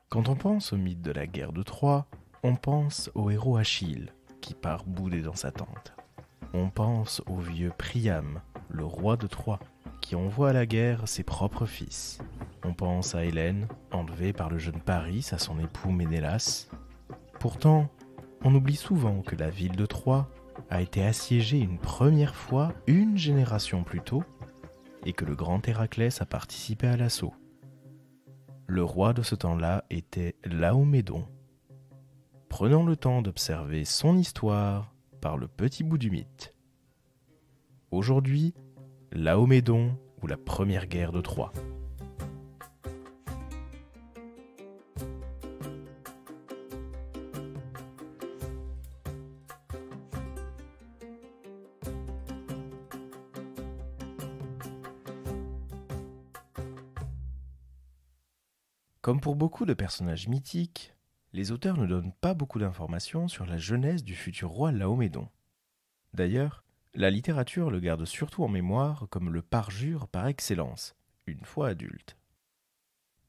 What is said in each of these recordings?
Quand on pense au mythe de la guerre de Troie, on pense au héros Achille, qui part bouder dans sa tente. On pense au vieux Priam, le roi de Troie, qui envoie à la guerre ses propres fils. On pense à Hélène, enlevée par le jeune Paris à son époux Ménélas. Pourtant, on oublie souvent que la ville de Troie a été assiégée une première fois une génération plus tôt et que le grand Héraclès a participé à l'assaut. Le roi de ce temps-là était Laomédon. Prenons le temps d'observer son histoire par le petit bout du mythe. Aujourd'hui, Laomédon ou la première guerre de Troie. Comme pour beaucoup de personnages mythiques, les auteurs ne donnent pas beaucoup d'informations sur la jeunesse du futur roi Laomédon. D'ailleurs, la littérature le garde surtout en mémoire comme le parjure par excellence, une fois adulte.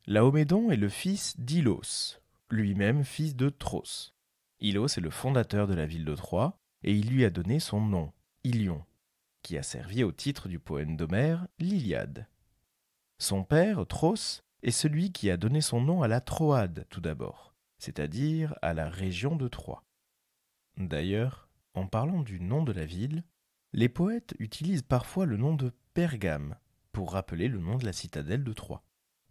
Laomédon est le fils d'Ilos, lui-même fils de Tros. Ilos est le fondateur de la ville de Troie et il lui a donné son nom, Ilion, qui a servi au titre du poème d'Homère, l'Iliade. Son père, Tros, est celui qui a donné son nom à la Troade tout d'abord, c'est-à-dire à la région de Troie. D'ailleurs, en parlant du nom de la ville, les poètes utilisent parfois le nom de Pergame pour rappeler le nom de la citadelle de Troie.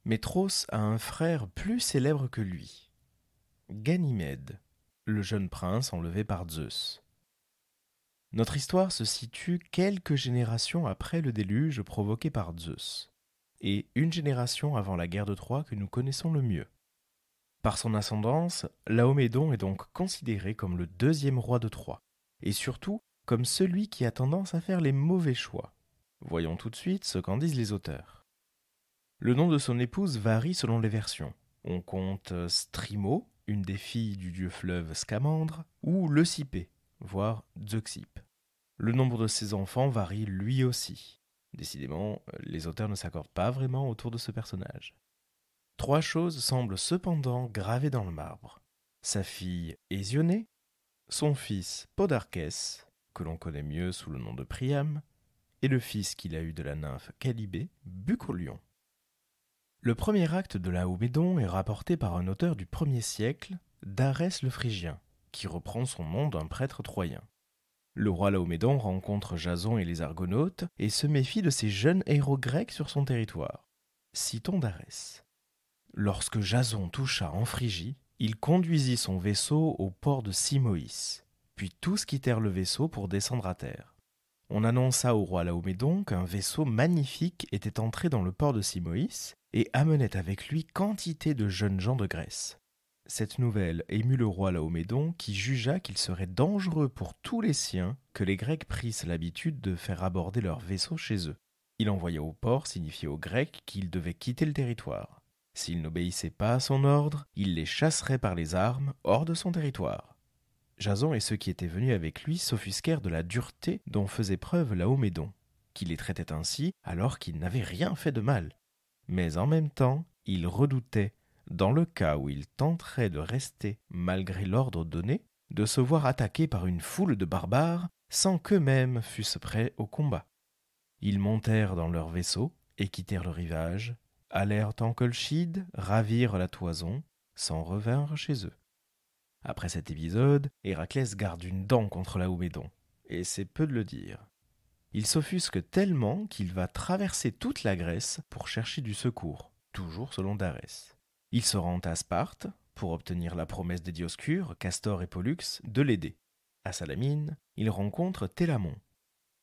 Mais Tros a un frère plus célèbre que lui, Ganymède, le jeune prince enlevé par Zeus. Notre histoire se situe quelques générations après le déluge provoqué par Zeus, et une génération avant la guerre de Troie que nous connaissons le mieux. Par son ascendance, Laomédon est donc considéré comme le deuxième roi de Troie, et surtout comme celui qui a tendance à faire les mauvais choix. Voyons tout de suite ce qu'en disent les auteurs. Le nom de son épouse varie selon les versions. On compte Strimo, une des filles du dieu fleuve Scamandre, ou Leucippé, voire Zeuxippe. Le nombre de ses enfants varie lui aussi. Décidément, les auteurs ne s'accordent pas vraiment autour de ce personnage. Trois choses semblent cependant gravées dans le marbre. Sa fille Hésione, son fils Podarkès, que l'on connaît mieux sous le nom de Priam, et le fils qu'il a eu de la nymphe Calibé, Bucolion. Le premier acte de Laomédon est rapporté par un auteur du 1er siècle, Darès le Phrygien, qui reprend son nom d'un prêtre troyen. Le roi Laomédon rencontre Jason et les Argonautes et se méfie de ces jeunes héros grecs sur son territoire. Citons Darès. Lorsque Jason toucha en Phrygie, il conduisit son vaisseau au port de Simoïs, puis tous quittèrent le vaisseau pour descendre à terre. On annonça au roi Laomédon qu'un vaisseau magnifique était entré dans le port de Simoïs et amenait avec lui quantité de jeunes gens de Grèce. Cette nouvelle émut le roi Laomédon qui jugea qu'il serait dangereux pour tous les siens que les Grecs prissent l'habitude de faire aborder leurs vaisseaux chez eux. Il envoya au port signifier aux Grecs qu'ils devaient quitter le territoire. S'ils n'obéissaient pas à son ordre, il les chasserait par les armes hors de son territoire. Jason et ceux qui étaient venus avec lui s'offusquèrent de la dureté dont faisait preuve Laomédon, qui les traitait ainsi alors qu'ils n'avaient rien fait de mal. Mais en même temps, ils redoutaient, dans le cas où ils tenteraient de rester malgré l'ordre donné, de se voir attaqués par une foule de barbares sans qu'eux-mêmes fussent prêts au combat. Ils montèrent dans leur vaisseau et quittèrent le rivage, allèrent en Colchide, ravirent la toison, s'en revinrent chez eux. Après cet épisode, Héraclès garde une dent contre Laomédon, et c'est peu de le dire. Il s'offusque tellement qu'il va traverser toute la Grèce pour chercher du secours, toujours selon Darès. Il se rend à Sparte pour obtenir la promesse des Dioscures, Castor et Pollux, de l'aider. À Salamine, il rencontre Télamon,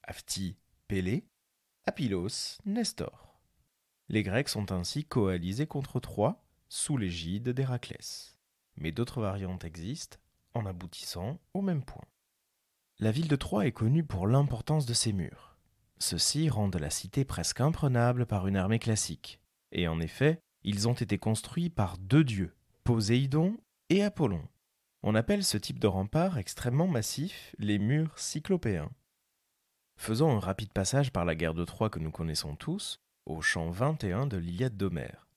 Aphtie, Pélée, Apylos, Nestor. Les Grecs sont ainsi coalisés contre Troie sous l'égide d'Héraclès. Mais d'autres variantes existent, en aboutissant au même point. La ville de Troie est connue pour l'importance de ses murs. Ceux-ci rendent la cité presque imprenable par une armée classique. Et en effet, ils ont été construits par deux dieux, Poséidon et Apollon. On appelle ce type de rempart extrêmement massif les murs cyclopéens. Faisons un rapide passage par la guerre de Troie que nous connaissons tous, au chant 21 de l'Iliade d'Homère,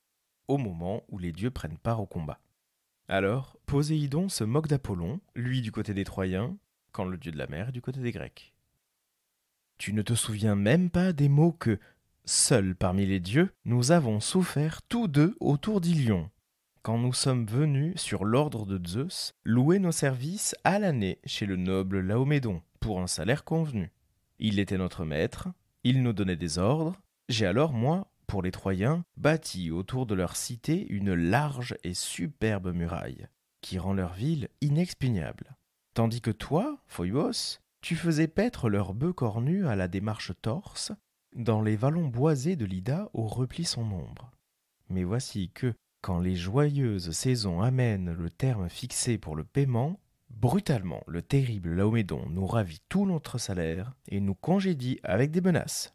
au moment où les dieux prennent part au combat. Alors, Poséidon se moque d'Apollon, lui du côté des Troyens, quand le dieu de la mer est du côté des Grecs. Tu ne te souviens même pas des mots que, seuls parmi les dieux, nous avons souffert tous deux autour d'Ilion, quand nous sommes venus, sur l'ordre de Zeus, louer nos services à l'année chez le noble Laomédon, pour un salaire convenu. Il était notre maître, il nous donnait des ordres. J'ai alors, moi, pour les Troyens, bâti autour de leur cité une large et superbe muraille, qui rend leur ville inexpugnable. Tandis que toi, Phoebos, tu faisais paître leurs bœufs cornus à la démarche torse, dans les vallons boisés de l'Ida au repli sans nombre. Mais voici que, quand les joyeuses saisons amènent le terme fixé pour le paiement, brutalement le terrible Laomédon nous ravit tout notre salaire et nous congédie avec des menaces.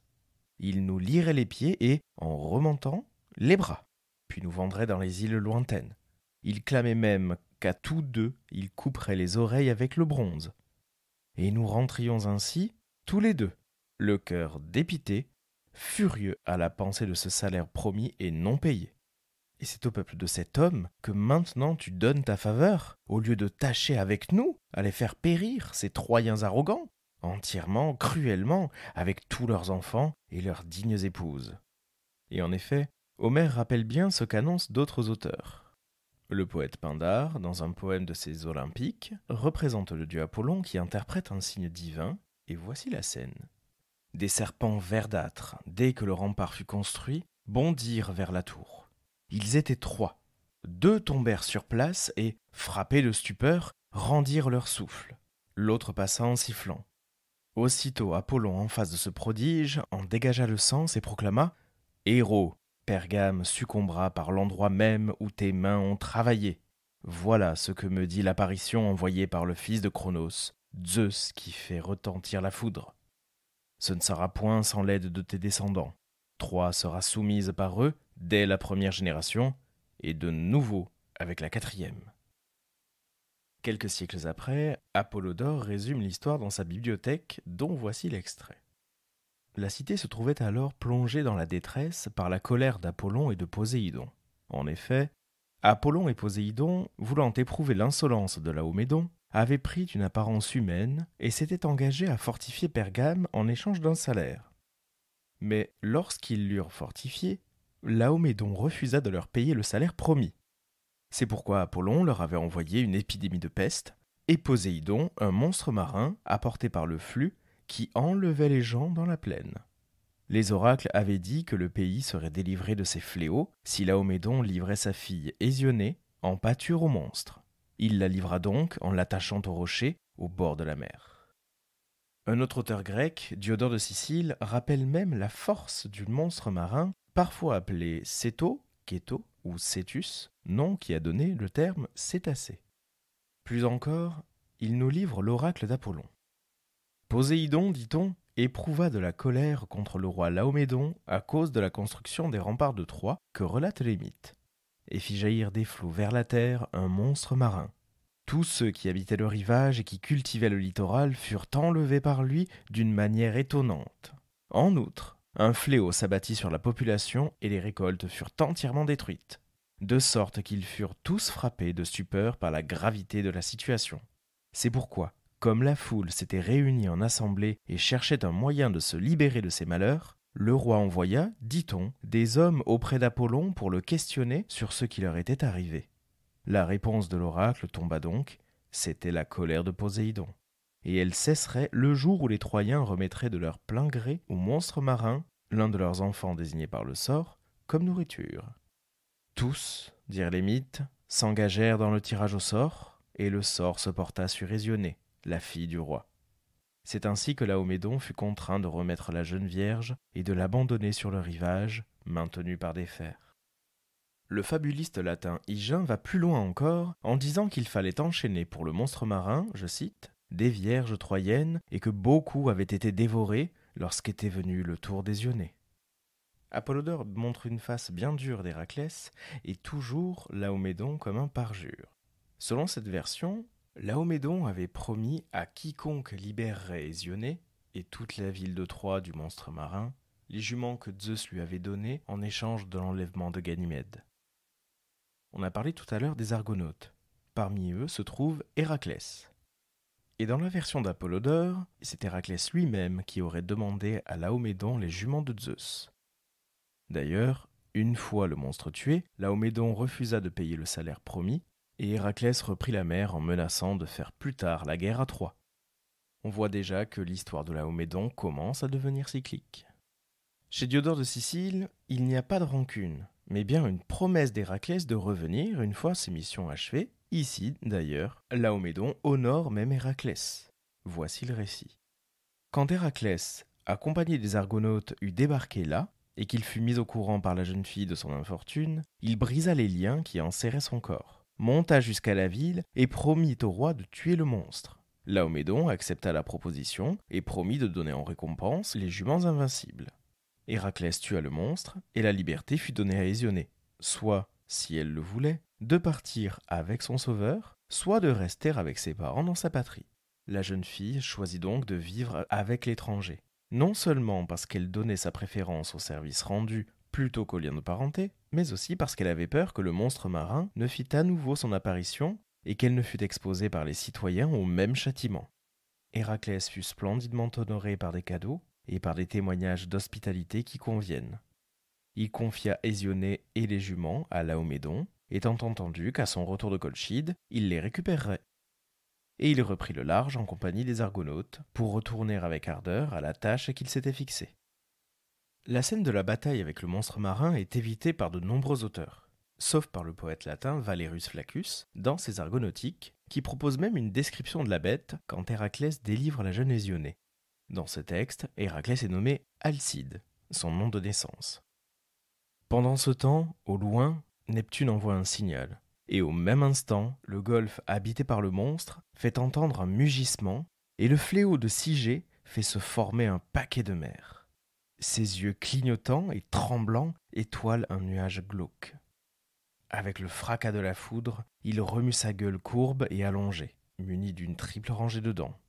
Il nous lierait les pieds et, en remontant, les bras, puis nous vendrait dans les îles lointaines. Il clamait même qu'à tous deux il couperait les oreilles avec le bronze. Et nous rentrions ainsi, tous les deux, le cœur dépité, furieux à la pensée de ce salaire promis et non payé. Et c'est au peuple de cet homme que maintenant tu donnes ta faveur, au lieu de tâcher avec nous à les faire périr, ces Troyens arrogants, entièrement, cruellement, avec tous leurs enfants et leurs dignes épouses. Et en effet, Homère rappelle bien ce qu'annoncent d'autres auteurs. Le poète Pindare, dans un poème de ses Olympiques, représente le dieu Apollon qui interprète un signe divin, et voici la scène. Des serpents verdâtres, dès que le rempart fut construit, bondirent vers la tour. Ils étaient 3. 2 tombèrent sur place et, frappés de stupeur, rendirent leur souffle. L'autre passa en sifflant. Aussitôt Apollon, en face de ce prodige, en dégagea le sens et proclama « Héros, Pergame succombera par l'endroit même où tes mains ont travaillé. Voilà ce que me dit l'apparition envoyée par le fils de Cronos, Zeus qui fait retentir la foudre. Ce ne sera point sans l'aide de tes descendants. Troie sera soumise par eux dès la première génération, et de nouveau avec la 4e. » Quelques siècles après, Apollodore résume l'histoire dans sa bibliothèque, dont voici l'extrait. La cité se trouvait alors plongée dans la détresse par la colère d'Apollon et de Poséidon. En effet, Apollon et Poséidon, voulant éprouver l'insolence de Laomédon, avaient pris une apparence humaine et s'étaient engagés à fortifier Pergame en échange d'un salaire. Mais lorsqu'ils l'eurent fortifié, Laomédon refusa de leur payer le salaire promis. C'est pourquoi Apollon leur avait envoyé une épidémie de peste, et Poséidon un monstre marin apporté par le flux qui enlevait les gens dans la plaine. Les oracles avaient dit que le pays serait délivré de ces fléaux si Laomédon livrait sa fille Ésionée en pâture au monstre. Il la livra donc en l'attachant au rocher au bord de la mer. Un autre auteur grec, Diodore de Sicile, rappelle même la force du monstre marin, parfois appelé Céto, Kéto ou Cétus, nom qui a donné le terme cétacé. Plus encore, il nous livre l'oracle d'Apollon. Poséidon, dit-on, éprouva de la colère contre le roi Laomédon à cause de la construction des remparts de Troie que relatent les mythes, et fit jaillir des flots vers la terre un monstre marin. Tous ceux qui habitaient le rivage et qui cultivaient le littoral furent enlevés par lui d'une manière étonnante. En outre, un fléau s'abattit sur la population et les récoltes furent entièrement détruites, de sorte qu'ils furent tous frappés de stupeur par la gravité de la situation. C'est pourquoi, comme la foule s'était réunie en assemblée et cherchait un moyen de se libérer de ses malheurs, le roi envoya, dit-on, des hommes auprès d'Apollon pour le questionner sur ce qui leur était arrivé. La réponse de l'oracle tomba donc, c'était la colère de Poséidon, et elle cesserait le jour où les Troyens remettraient de leur plein gré au monstre marin, l'un de leurs enfants désigné par le sort, comme nourriture. Tous, dirent les mythes, s'engagèrent dans le tirage au sort, et le sort se porta sur Ésionée, la fille du roi. C'est ainsi que Laomédon fut contraint de remettre la jeune vierge et de l'abandonner sur le rivage, maintenu par des fers. Le fabuliste latin Hygin va plus loin encore en disant qu'il fallait enchaîner pour le monstre marin, je cite, des vierges troyennes et que beaucoup avaient été dévorées lorsqu'était venu le tour d'Ésionée. Apollodore montre une face bien dure d'Héraclès et toujours Laomédon comme un parjure. Selon cette version, Laomédon avait promis à quiconque libérerait Ésionée et toute la ville de Troie du monstre marin les juments que Zeus lui avait donnés en échange de l'enlèvement de Ganymède. On a parlé tout à l'heure des Argonautes. Parmi eux se trouve Héraclès. Et dans la version d'Apollodore, c'est Héraclès lui-même qui aurait demandé à Laomédon les juments de Zeus. D'ailleurs, une fois le monstre tué, Laomédon refusa de payer le salaire promis, et Héraclès reprit la mer en menaçant de faire plus tard la guerre à Troie. On voit déjà que l'histoire de Laomédon commence à devenir cyclique. Chez Diodore de Sicile, il n'y a pas de rancune, mais bien une promesse d'Héraclès de revenir une fois ses missions achevées. Ici, d'ailleurs, Laomédon honore même Héraclès. Voici le récit. Quand Héraclès, accompagné des Argonautes, eut débarqué là, et qu'il fut mis au courant par la jeune fille de son infortune, il brisa les liens qui enserraient son corps, monta jusqu'à la ville et promit au roi de tuer le monstre. Laomédon accepta la proposition et promit de donner en récompense les juments invincibles. Héraclès tua le monstre et la liberté fut donnée à Ésionée, soit, si elle le voulait, de partir avec son sauveur, soit de rester avec ses parents dans sa patrie. La jeune fille choisit donc de vivre avec l'étranger, non seulement parce qu'elle donnait sa préférence au service rendu plutôt qu'au lien de parenté, mais aussi parce qu'elle avait peur que le monstre marin ne fît à nouveau son apparition et qu'elle ne fût exposée par les citoyens au même châtiment. Héraclès fut splendidement honoré par des cadeaux et par des témoignages d'hospitalité qui conviennent. Il confia Ésionée et les juments à Laomédon, étant entendu qu'à son retour de Colchide, il les récupérerait. Et il reprit le large en compagnie des Argonautes pour retourner avec ardeur à la tâche qu'il s'était fixée. La scène de la bataille avec le monstre marin est évitée par de nombreux auteurs, sauf par le poète latin Valerius Flaccus dans ses Argonautiques, qui propose même une description de la bête quand Héraclès délivre la jeune Ésionée. Dans ce texte, Héraclès est nommé Alcide, son nom de naissance. Pendant ce temps, au loin, Neptune envoie un signal, et au même instant, le golfe habité par le monstre fait entendre un mugissement, et le fléau de Cygée fait se former un paquet de mer. Ses yeux clignotants et tremblants étoilent un nuage glauque. Avec le fracas de la foudre, il remue sa gueule courbe et allongée, munie d'une triple rangée de dents.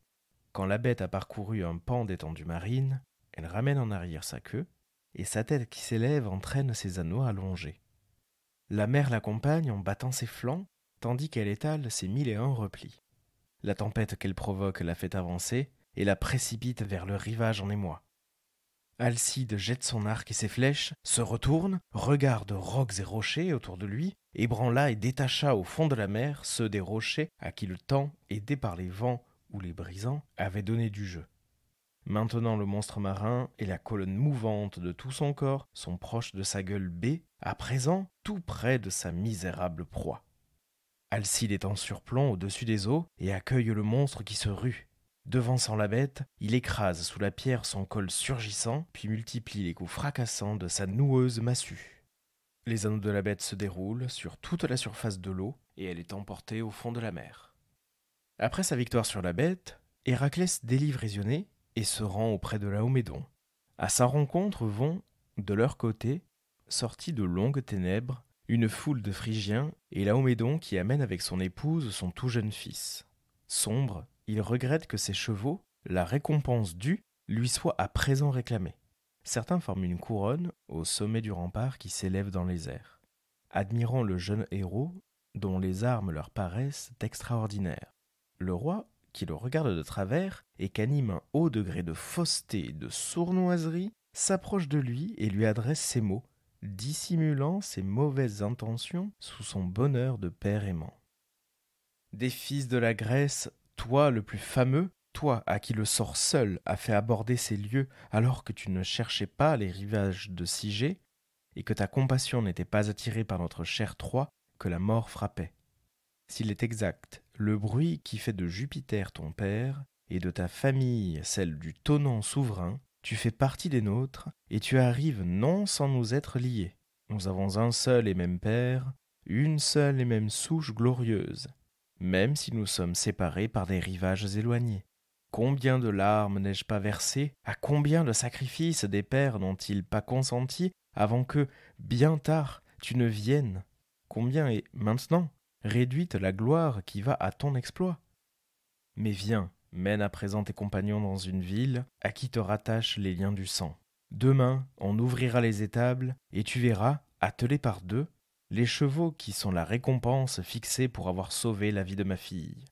Quand la bête a parcouru un pan d'étendue marine, elle ramène en arrière sa queue, et sa tête qui s'élève entraîne ses anneaux allongés. La mer l'accompagne en battant ses flancs, tandis qu'elle étale ses 1001 replis. La tempête qu'elle provoque la fait avancer et la précipite vers le rivage en émoi. Alcide jette son arc et ses flèches, se retourne, regarde rocs et rochers autour de lui, ébranla et détacha au fond de la mer ceux des rochers à qui le temps, aidé par les vents ou les brisants, avait donné du jeu. Maintenant le monstre marin et la colonne mouvante de tout son corps sont proches de sa gueule baie, à présent tout près de sa misérable proie. Alcide est en surplomb au-dessus des eaux et accueille le monstre qui se rue. Devançant la bête, il écrase sous la pierre son col surgissant, puis multiplie les coups fracassants de sa noueuse massue. Les anneaux de la bête se déroulent sur toute la surface de l'eau et elle est emportée au fond de la mer. Après sa victoire sur la bête, Héraclès délivre Ésionée et se rend auprès de Laomédon. À sa rencontre vont, de leur côté, sortis de longues ténèbres, une foule de Phrygiens et Laomédon qui amène avec son épouse son tout jeune fils. Sombre, il regrette que ses chevaux, la récompense due, lui soient à présent réclamés. Certains forment une couronne au sommet du rempart qui s'élève dans les airs, admirant le jeune héros dont les armes leur paraissent extraordinaires. Le roi, qui le regarde de travers et qu'anime un haut degré de fausseté et de sournoiserie, s'approche de lui et lui adresse ces mots, dissimulant ses mauvaises intentions sous son bonheur de père aimant. Des fils de la Grèce, toi le plus fameux, toi à qui le sort seul a fait aborder ces lieux alors que tu ne cherchais pas les rivages de Cygée, et que ta compassion n'était pas attirée par notre cher Troie que la mort frappait. S'il est exact, le bruit qui fait de Jupiter ton père, et de ta famille celle du tonnant souverain, tu fais partie des nôtres, et tu arrives non sans nous être liés. Nous avons un seul et même père, une seule et même souche glorieuse, même si nous sommes séparés par des rivages éloignés. Combien de larmes n'ai-je pas versées, à combien de sacrifices des pères n'ont-ils pas consenti avant que, bien tard, tu ne viennes? Combien est, maintenant, réduite la gloire qui va à ton exploit? Mais viens, mène à présent tes compagnons dans une ville à qui te rattachent les liens du sang. Demain, on ouvrira les étables, et tu verras, attelés par deux, les chevaux qui sont la récompense fixée pour avoir sauvé la vie de ma fille.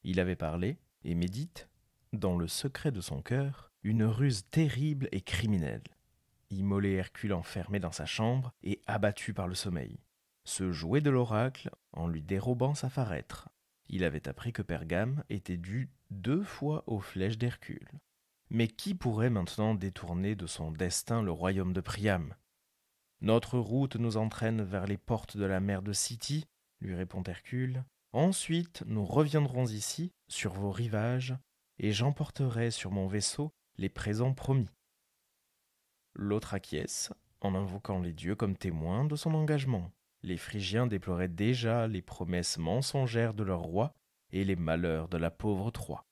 Il avait parlé et médite, dans le secret de son cœur, une ruse terrible et criminelle. Immoler Hercule enfermé dans sa chambre et abattu par le sommeil. Se jouer de l'oracle en lui dérobant sa farêtre. Il avait appris que Pergame était dû 2 fois aux flèches d'Hercule. Mais qui pourrait maintenant détourner de son destin le royaume de Priam ? Notre route nous entraîne vers les portes de la mer de Scythie, lui répond Hercule. Ensuite, nous reviendrons ici, sur vos rivages, et j'emporterai sur mon vaisseau les présents promis. L'autre acquiesce, en invoquant les dieux comme témoins de son engagement. Les Phrygiens déploraient déjà les promesses mensongères de leur roi et les malheurs de la pauvre Troie.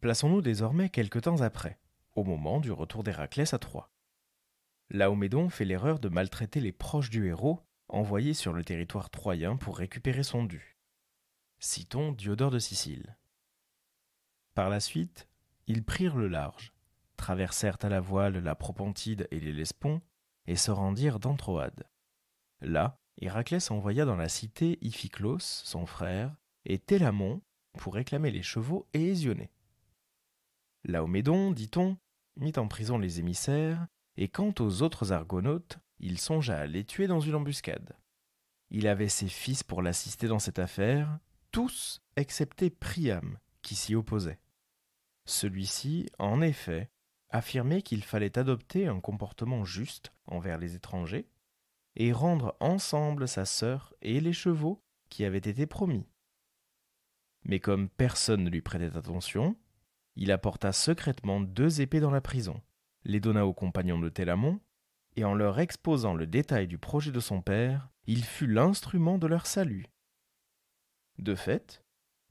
Plaçons-nous désormais quelque temps après, au moment du retour d'Héraclès à Troie. Laomédon fait l'erreur de maltraiter les proches du héros, envoyés sur le territoire troyen pour récupérer son dû. Citons Diodore de Sicile. Par la suite, ils prirent le large, traversèrent à la voile la Propontide et l'Hellespont, et se rendirent dans Troade. Là, Héraclès envoya dans la cité Iphiclos, son frère, et Télamon pour réclamer les chevaux et Hésionnée. Laomédon, dit-on, mit en prison les émissaires, et quant aux autres argonautes, il songea à les tuer dans une embuscade. Il avait ses fils pour l'assister dans cette affaire, tous excepté Priam, qui s'y opposait. Celui-ci, en effet, affirmait qu'il fallait adopter un comportement juste envers les étrangers et rendre ensemble sa sœur et les chevaux qui avaient été promis. Mais comme personne ne lui prêtait attention, il apporta secrètement 2 épées dans la prison, les donna aux compagnons de Télamon, et en leur exposant le détail du projet de son père, il fut l'instrument de leur salut. De fait,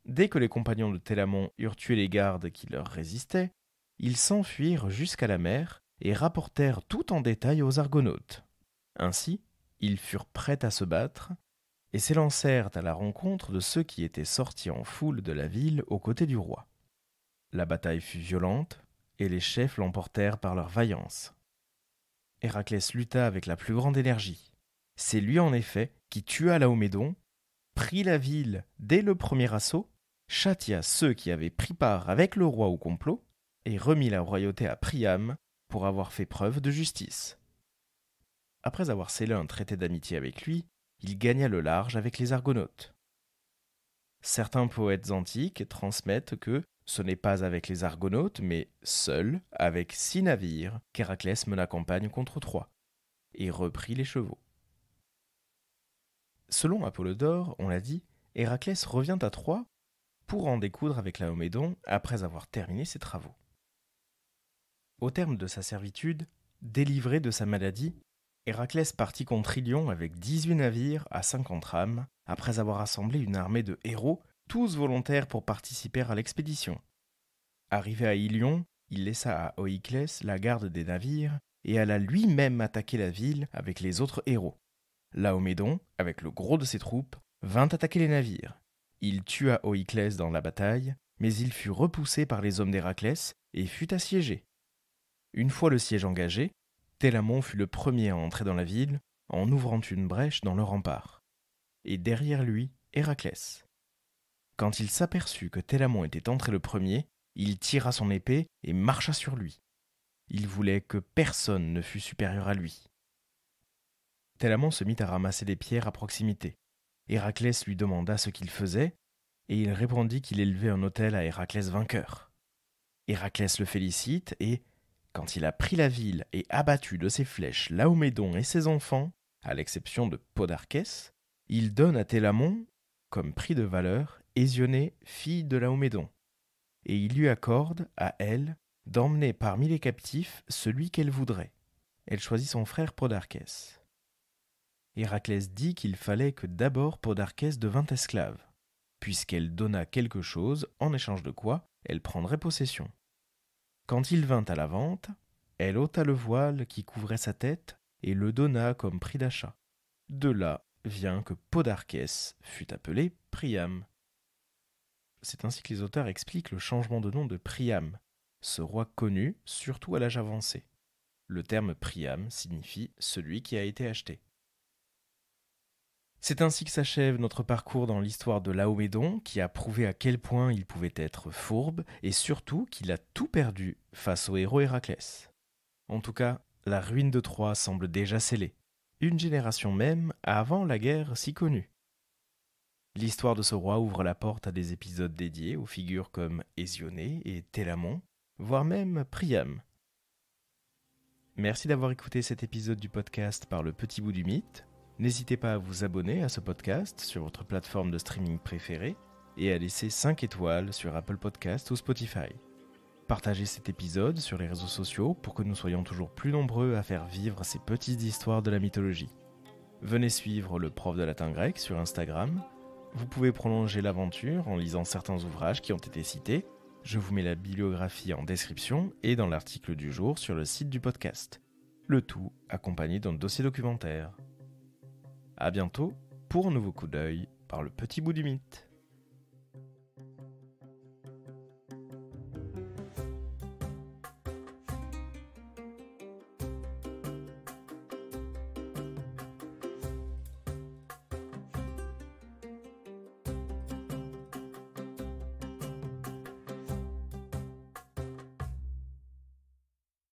dès que les compagnons de Télamon eurent tué les gardes qui leur résistaient, ils s'enfuirent jusqu'à la mer et rapportèrent tout en détail aux argonautes. Ainsi, ils furent prêts à se battre et s'élancèrent à la rencontre de ceux qui étaient sortis en foule de la ville aux côtés du roi. La bataille fut violente et les chefs l'emportèrent par leur vaillance. Héraclès lutta avec la plus grande énergie. C'est lui en effet qui tua Laomédon, prit la ville dès le premier assaut, châtia ceux qui avaient pris part avec le roi au complot et remit la royauté à Priam pour avoir fait preuve de justice. Après avoir scellé un traité d'amitié avec lui, il gagna le large avec les Argonautes. Certains poètes antiques transmettent que ce n'est pas avec les Argonautes, mais seul, avec 6 navires, qu'Héraclès mena campagne contre Troie, et reprit les chevaux. Selon Apollodore, on l'a dit, Héraclès revient à Troie pour en découdre avec Laomédon après avoir terminé ses travaux. Au terme de sa servitude, délivré de sa maladie, Héraclès partit contre Ilion avec 18 navires à 50 rames, après avoir assemblé une armée de héros, tous volontaires pour participer à l'expédition. Arrivé à Ilion, il laissa à Oïclès la garde des navires et alla lui-même attaquer la ville avec les autres héros. Laomédon, avec le gros de ses troupes, vint attaquer les navires. Il tua Oïclès dans la bataille, mais il fut repoussé par les hommes d'Héraclès et fut assiégé. Une fois le siège engagé, Télamon fut le premier à entrer dans la ville en ouvrant une brèche dans le rempart. Et derrière lui, Héraclès. Quand il s'aperçut que Télamon était entré le premier, il tira son épée et marcha sur lui. Il voulait que personne ne fût supérieur à lui. Télamon se mit à ramasser des pierres à proximité. Héraclès lui demanda ce qu'il faisait, et il répondit qu'il élevait un autel à Héraclès vainqueur. Héraclès le félicite et, quand il a pris la ville et abattu de ses flèches Laomédon et ses enfants, à l'exception de Podarkès, il donne à Télamon, comme prix de valeur, Hésionnée, fille de Laomédon, et il lui accorde, à elle, d'emmener parmi les captifs celui qu'elle voudrait. Elle choisit son frère Podarkès. Héraclès dit qu'il fallait que d'abord Podarkès devint esclave, puisqu'elle donna quelque chose en échange de quoi elle prendrait possession. Quand il vint à la vente, elle ôta le voile qui couvrait sa tête et le donna comme prix d'achat. De là vient que Podarkès fut appelé Priam. C'est ainsi que les auteurs expliquent le changement de nom de Priam, ce roi connu surtout à l'âge avancé. Le terme Priam signifie celui qui a été acheté. C'est ainsi que s'achève notre parcours dans l'histoire de Laomédon, qui a prouvé à quel point il pouvait être fourbe et surtout qu'il a tout perdu face au héros Héraclès. En tout cas, la ruine de Troie semble déjà scellée, une génération même avant la guerre si connue. L'histoire de ce roi ouvre la porte à des épisodes dédiés aux figures comme Hésione et Télamon, voire même Priam. Merci d'avoir écouté cet épisode du podcast par le Petit Bout du Mythe. N'hésitez pas à vous abonner à ce podcast sur votre plateforme de streaming préférée et à laisser 5 étoiles sur Apple Podcast ou Spotify. Partagez cet épisode sur les réseaux sociaux pour que nous soyons toujours plus nombreux à faire vivre ces petites histoires de la mythologie. Venez suivre le prof de latin grec sur Instagram. Vous pouvez prolonger l'aventure en lisant certains ouvrages qui ont été cités. Je vous mets la bibliographie en description et dans l'article du jour sur le site du podcast. Le tout accompagné d'un dossier documentaire. À bientôt pour un nouveau coup d'œil par le Petit Bout du Mythe.